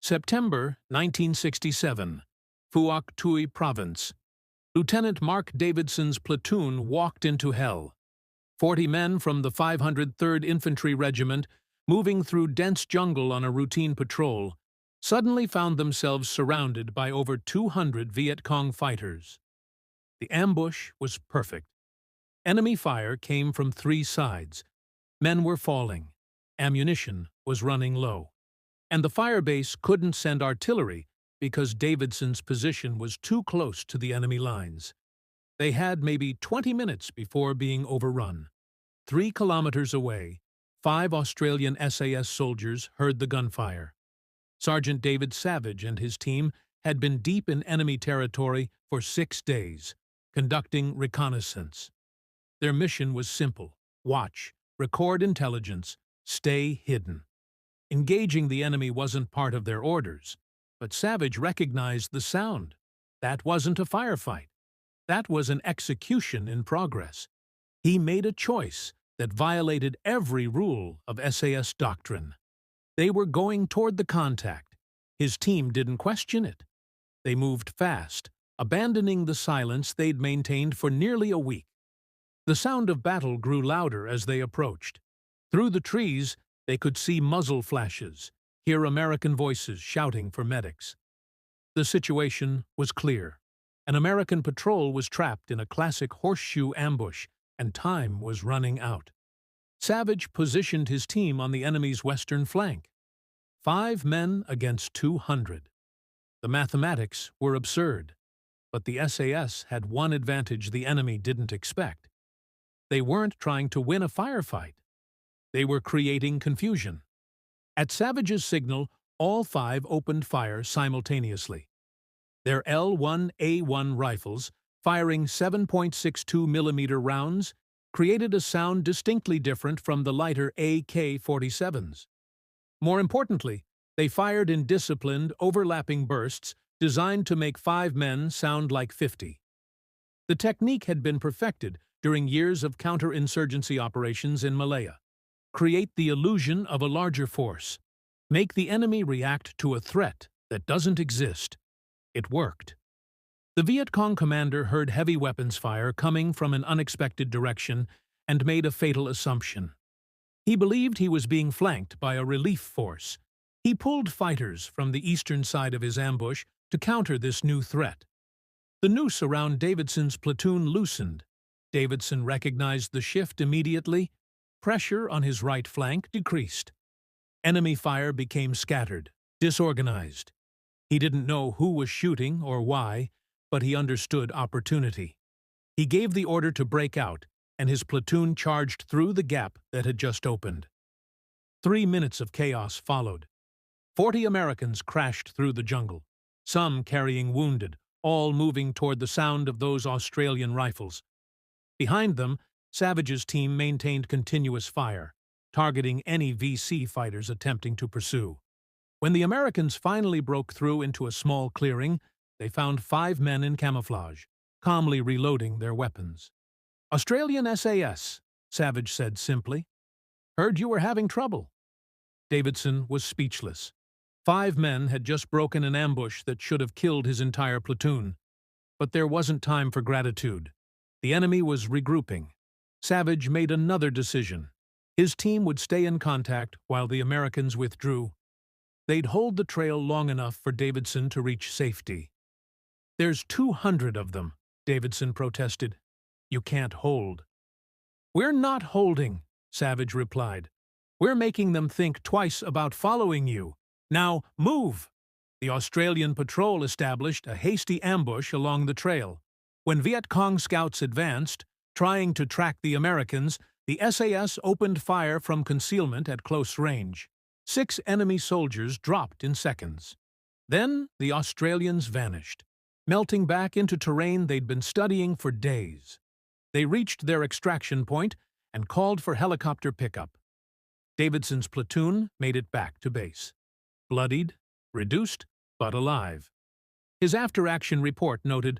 September 1967, Phuoc Tuy Province. Lieutenant Mark Davidson's platoon walked into hell. 40 men from the 503rd Infantry Regiment, moving through dense jungle on a routine patrol, suddenly found themselves surrounded by over 200 Viet Cong fighters. The ambush was perfect. Enemy fire came from three sides. Men were falling. Ammunition was running low. And the firebase couldn't send artillery because Davidson's position was too close to the enemy lines. They had maybe 20 minutes before being overrun. 3 kilometers away, 5 Australian SAS soldiers heard the gunfire. Sergeant David Savage and his team had been deep in enemy territory for 6 days, conducting reconnaissance. Their mission was simple: watch, record intelligence, stay hidden. Engaging the enemy wasn't part of their orders, but Savage recognized the sound. That wasn't a firefight. That was an execution in progress. He made a choice that violated every rule of SAS doctrine. They were going toward the contact. His team didn't question it. They moved fast, abandoning the silence they'd maintained for nearly a week. The sound of battle grew louder as they approached. Through the trees, they could see muzzle flashes, hear American voices shouting for medics. The situation was clear. An American patrol was trapped in a classic horseshoe ambush, and time was running out. Savage positioned his team on the enemy's western flank. 5 men against 200. The mathematics were absurd, but the SAS had one advantage the enemy didn't expect. They weren't trying to win a firefight. They were creating confusion. At Savage's signal, all 5 opened fire simultaneously. Their L1A1 rifles, firing 7.62 millimeter rounds, created a sound distinctly different from the lighter AK-47s. More importantly, they fired in disciplined, overlapping bursts designed to make 5 men sound like 50. The technique had been perfected during years of counterinsurgency operations in Malaya. Create the illusion of a larger force. Make the enemy react to a threat that doesn't exist. It worked. The Viet Cong commander heard heavy weapons fire coming from an unexpected direction and made a fatal assumption. He believed he was being flanked by a relief force. He pulled fighters from the eastern side of his ambush to counter this new threat. The noose around Davidson's platoon loosened. Davidson recognized the shift immediately. Pressure on his right flank decreased. Enemy fire became scattered, disorganized. He didn't know who was shooting or why, but he understood opportunity. He gave the order to break out, and his platoon charged through the gap that had just opened. 3 minutes of chaos followed. 40 Americans crashed through the jungle, some carrying wounded, all moving toward the sound of those Australian rifles. Behind them, Savage's team maintained continuous fire, targeting any VC fighters attempting to pursue. When the Americans finally broke through into a small clearing, they found 5 men in camouflage, calmly reloading their weapons. "Australian SAS," Savage said simply. "Heard you were having trouble." Davidson was speechless. 5 men had just broken an ambush that should have killed his entire platoon. But there wasn't time for gratitude. The enemy was regrouping. Savage made another decision. His team would stay in contact while the Americans withdrew. They'd hold the trail long enough for Davidson to reach safety. "There's 200 of them," Davidson protested. "You can't hold." "We're not holding," Savage replied. "We're making them think twice about following you. Now, move!" The Australian patrol established a hasty ambush along the trail. When Viet Cong scouts advanced, trying to track the Americans, the SAS opened fire from concealment at close range. 6 enemy soldiers dropped in seconds. Then the Australians vanished, melting back into terrain they'd been studying for days. They reached their extraction point and called for helicopter pickup. Davidson's platoon made it back to base. Bloodied, reduced, but alive. His after-action report noted,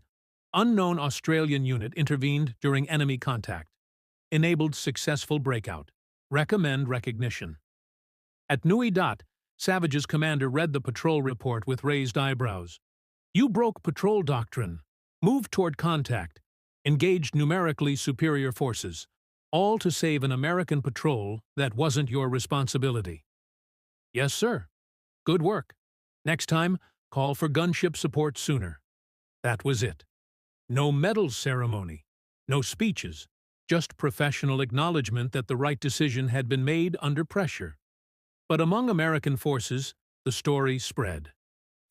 "Unknown Australian unit intervened during enemy contact. Enabled successful breakout. Recommend recognition." At Nui Dat, Savage's commander read the patrol report with raised eyebrows. You broke patrol doctrine, moved toward contact, engaged numerically superior forces, all to save an American patrol that wasn't your responsibility. Yes, sir. Good work. Next time, call for gunship support sooner. That was it. No medals ceremony, no speeches, just professional acknowledgement that the right decision had been made under pressure. But among American forces, the story spread.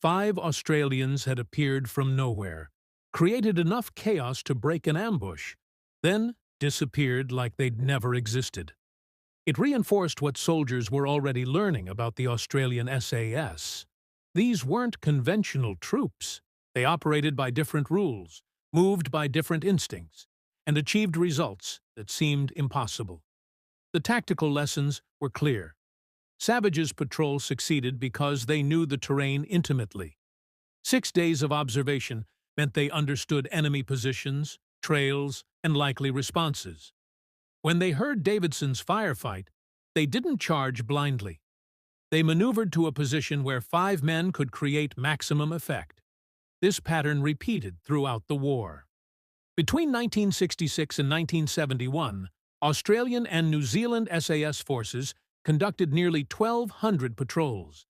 5 Australians had appeared from nowhere, created enough chaos to break an ambush, then disappeared like they'd never existed. It reinforced what soldiers were already learning about the Australian SAS. These weren't conventional troops. They operated by different rules, moved by different instincts, and achieved results that seemed impossible. The tactical lessons were clear. Savage's patrol succeeded because they knew the terrain intimately. 6 days of observation meant they understood enemy positions, trails, and likely responses. When they heard Davidson's firefight, they didn't charge blindly. They maneuvered to a position where 5 men could create maximum effect. This pattern repeated throughout the war. Between 1966 and 1971, Australian and New Zealand SAS forces conducted nearly 1,200 patrols.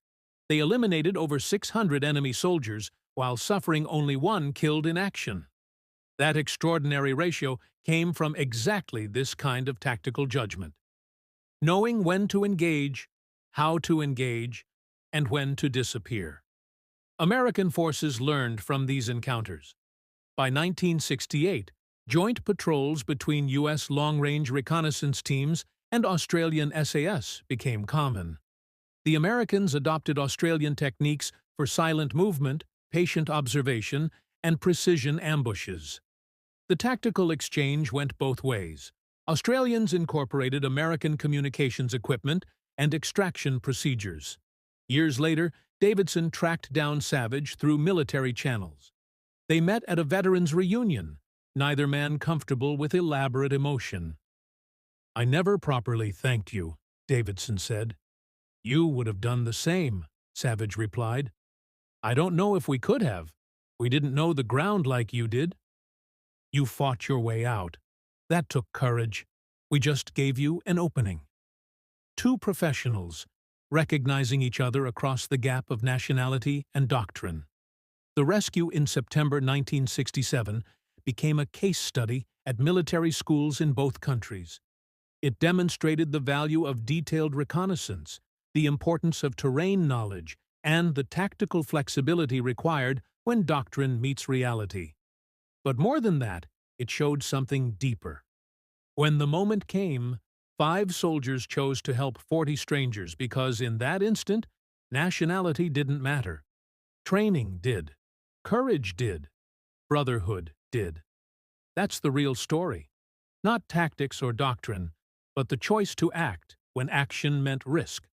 They eliminated over 600 enemy soldiers while suffering only 1 killed in action. That extraordinary ratio came from exactly this kind of tactical judgment. Knowing when to engage, how to engage, and when to disappear. American forces learned from these encounters. By 1968, joint patrols between U.S. long-range reconnaissance teams and Australian SAS became common. The Americans adopted Australian techniques for silent movement, patient observation, and precision ambushes. The tactical exchange went both ways. Australians incorporated American communications equipment and extraction procedures. Years later, Davidson tracked down Savage through military channels. They met at a veterans' reunion, neither man comfortable with elaborate emotion. "I never properly thanked you," Davidson said. "You would have done the same," Savage replied. "I don't know if we could have. We didn't know the ground like you did." "You fought your way out. That took courage. We just gave you an opening." 2 professionals, recognizing each other across the gap of nationality and doctrine. The rescue in September 1967 became a case study at military schools in both countries. It demonstrated the value of detailed reconnaissance, the importance of terrain knowledge, and the tactical flexibility required when doctrine meets reality. But more than that, it showed something deeper. When the moment came, 5 soldiers chose to help 40 strangers because in that instant, nationality didn't matter. Training did. Courage did. Brotherhood did. That's the real story. Not tactics or doctrine, but the choice to act when action meant risk.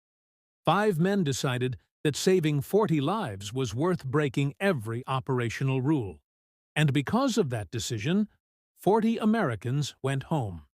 5 men decided that saving 40 lives was worth breaking every operational rule. And because of that decision, 40 Americans went home.